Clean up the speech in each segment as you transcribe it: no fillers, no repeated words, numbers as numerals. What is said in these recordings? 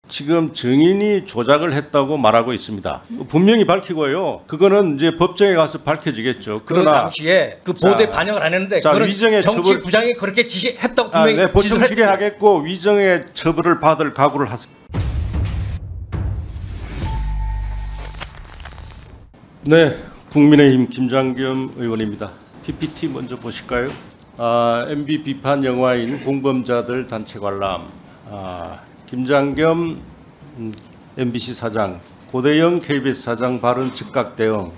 지금 증인이 조작을 했다고 말하고 있습니다. 분명히 밝히고요. 그거는 이제 법정에 가서 밝혀지겠죠. 그 그러나 당시에 그 보도에 반영을 안 했는데 자, 그거는 위정의 정치부장이 그렇게 지시했다고 분명히 네, 보충 지시를 했습니다. 질의하겠고 위정의 처벌을 받을 각오를 하습니다. 네, 국민의힘 김장겸 의원입니다. PPT 먼저 보실까요? MB 비판 영화인 공범자들 단체 관람. 김장겸 MBC 사장, 고대영 KBS 사장 발언 즉각 대응,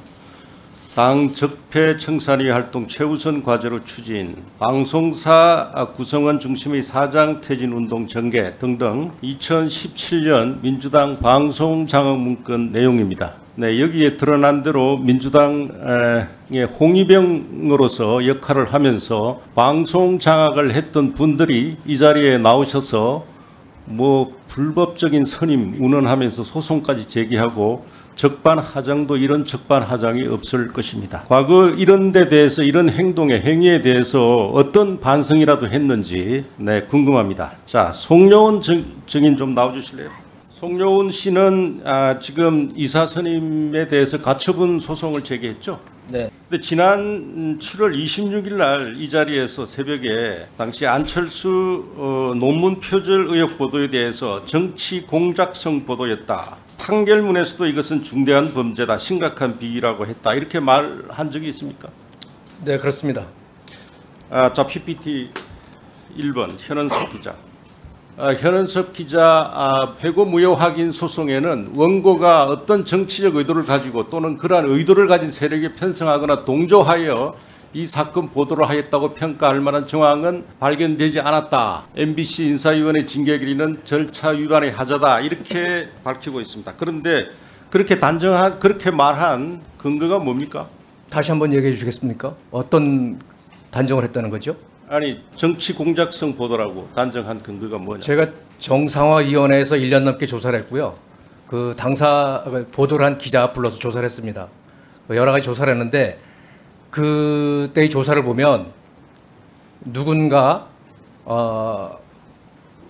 당 적폐 청산위 활동 최우선 과제로 추진, 방송사 구성원 중심의 사장 퇴진 운동 전개 등등 2017년 민주당 방송 장악 문건 내용입니다. 네, 여기에 드러난 대로 민주당의 홍위병으로서 역할을 하면서 방송 장악을 했던 분들이 이 자리에 나오셔서 불법적인 선임 운운하면서 소송까지 제기하고 적반하장도 이런 적반하장이 없을 것입니다. 과거 이런 데 대해서 이런 행위에 대해서 어떤 반성이라도 했는지 궁금합니다. 자, 송여운 증인 좀 나와주실래요? 송여운 씨는 지금 이사 선임에 대해서 가처분 소송을 제기했죠? 네. 근데 지난 7월 26일 날 이 자리에서 새벽에 당시 안철수 논문 표절 의혹 보도에 대해서 정치 공작성 보도였다. 판결문에서도 이것은 중대한 범죄다, 심각한 비위라고 했다. 이렇게 말한 적이 있습니까? 네, 그렇습니다. 자, PPT 1번 현은석 기자. 현은석 기자 회고 무효 확인 소송에는 원고가 어떤 정치적 의도를 가지고 또는 그러한 의도를 가진 세력에 편성하거나 동조하여 이 사건 보도를 하였다고 평가할 만한 정황은 발견되지 않았다. MBC 인사위원회 징계 결의는 절차 위반의 하자다. 이렇게 밝히고 있습니다. 그런데 그렇게 그렇게 말한 근거가 뭡니까? 다시 한번 얘기해 주시겠습니까? 어떤 단정을 했다는 거죠? 아니, 정치 공작성 보도라고 단정한 근거가 뭐냐? 제가 정상화위원회에서 1년 넘게 조사를 했고요. 그 당사 보도를 한 기자 불러서 조사를 했습니다. 여러 가지 조사를 했는데 그때의 조사를 보면 누군가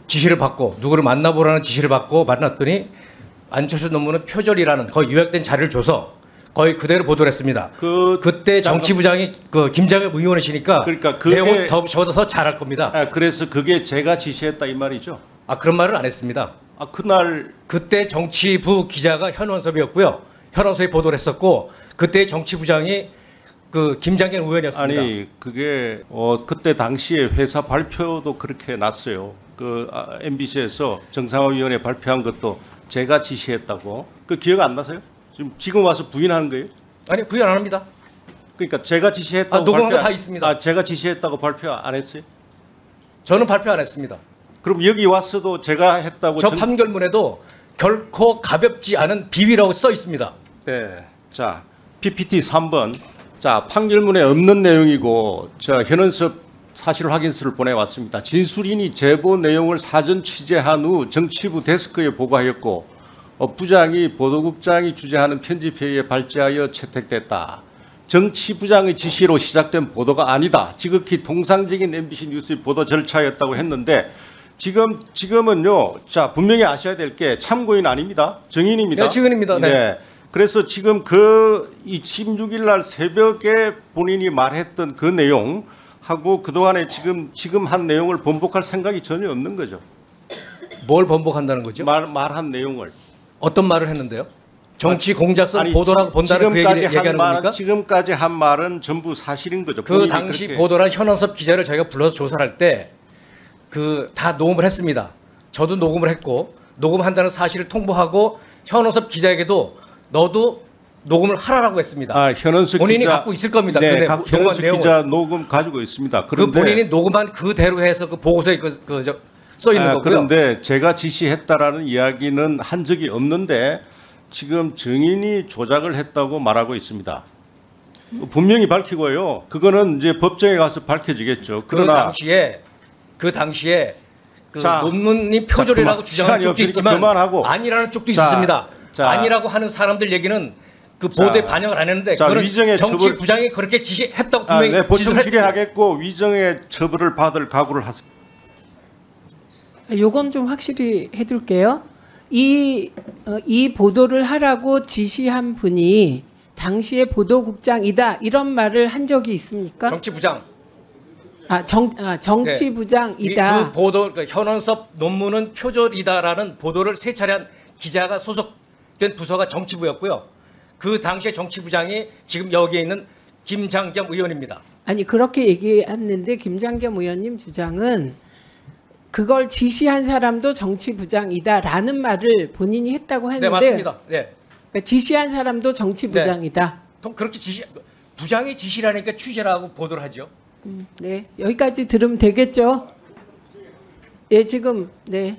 지시를 받고 누구를 만나보라는 지시를 받고 만났더니 안철수 논문은 표절이라는 거의 요약된 자료를 줘서 거의 그대로 보도를 했습니다. 그때 정치부장이 김장겸 의원이시니까 그러니까 내용은 저보다 더 잘할 겁니다. 그래서 그게 제가 지시했다 이 말이죠? 그런 말은 안 했습니다. 그때 정치부 기자가 현원섭이었고요. 현원섭이 보도를 했었고 그때 정치부장이 김장겸 의원이었습니다. 아니, 그게 그때 당시에 회사 발표도 그렇게 났어요. MBC에서 정상화위원회 발표한 것도 제가 지시했다고. 그 기억 안 나세요? 지금 와서 부인하는 거예요? 아니, 부인 안 합니다. 그러니까 제가 지시했다고 녹음한 거 다 있습니다. 제가 지시했다고 발표 안 했어요? 저는 발표 안 했습니다. 그럼 여기 왔어도 제가 했다고? 저 판결문에도 결코 가볍지 않은 비위라고 써 있습니다. 네. 자, PPT 3번. 자, 판결문에 없는 내용이고 현은섭 사실 확인서를 보내왔습니다. 진술인이 제보 내용을 사전 취재한 후 정치부 데스크에 보고하였고 부장이 보도국장이 주재하는 편집회의에 발제하여 채택됐다. 정치부장의 지시로 시작된 보도가 아니다. 지극히 통상적인 MBC 뉴스의 보도 절차였다고 했는데 지금은요. 자, 분명히 아셔야 될 게 참고인 아닙니다. 증인입니다. 네, 증인입니다. 네. 그래서 지금 26일 날 새벽에 본인이 말했던 그 내용하고 그동안에 지금 한 내용을 번복할 생각이 전혀 없는 거죠. 뭘 번복한다는 거죠? 말한 내용을. 어떤 말을 했는데요? 정치 공작성 보도라고 본다는 그 얘기하는 겁니까? 지금까지 한 말은 전부 사실인 거죠. 그 당시 보도를 한 현원섭 기자를 저희가 불러서 조사를 할 때 다 녹음을 했습니다. 저도 녹음을 했고 녹음한다는 사실을 통보하고 현원섭 기자에게도 너도 녹음을 하라고 했습니다. 현원섭 본인이 기자, 갖고 있을 겁니다. 네, 현원섭 기자 녹음 가지고 있습니다. 그런데 본인이 녹음한 그대로 해서 그 보고서에 써 있는 거고요. 그런데 제가 지시했다라는 이야기는 한 적이 없는데 지금 증인이 조작을 했다고 말하고 있습니다. 분명히 밝히고요. 그거는 이제 법정에 가서 밝혀지겠죠. 그러나 그 당시에 논문이 표절이라고 주장하는 쪽도 있지만 아니라는 쪽도 있었습니다. 아니라고 하는 사람들 얘기는 그 보도에 반영을 안 했는데 그건 정치부장이 그렇게 지시했다고 분명히 보충 질의하겠고 위정의 처벌을 받을 각오를 하습니다. 요건 좀 확실히 해둘게요. 이 보도를 하라고 지시한 분이 당시에 보도국장이다 이런 말을 한 적이 있습니까? 정치부장. 정치부장이다. 네. 그 보도, 그 현원섭 논문은 표절이다라는 보도를 세 차례 한 기자가 소속된 부서가 정치부였고요. 그 당시에 정치부장이 지금 여기에 있는 김장겸 의원입니다. 아니 그렇게 얘기했는데 김장겸 의원님 주장은 그걸 지시한 사람도 정치부장이다라는 말을 본인이 했다고 했는데. 네, 맞습니다. 네. 그러니까 지시한 사람도 정치부장이다. 네. 그렇게 부장이 지시라니까 취재라고 보도를 하죠. 네, 여기까지 들으면 되겠죠. 예, 지금 네.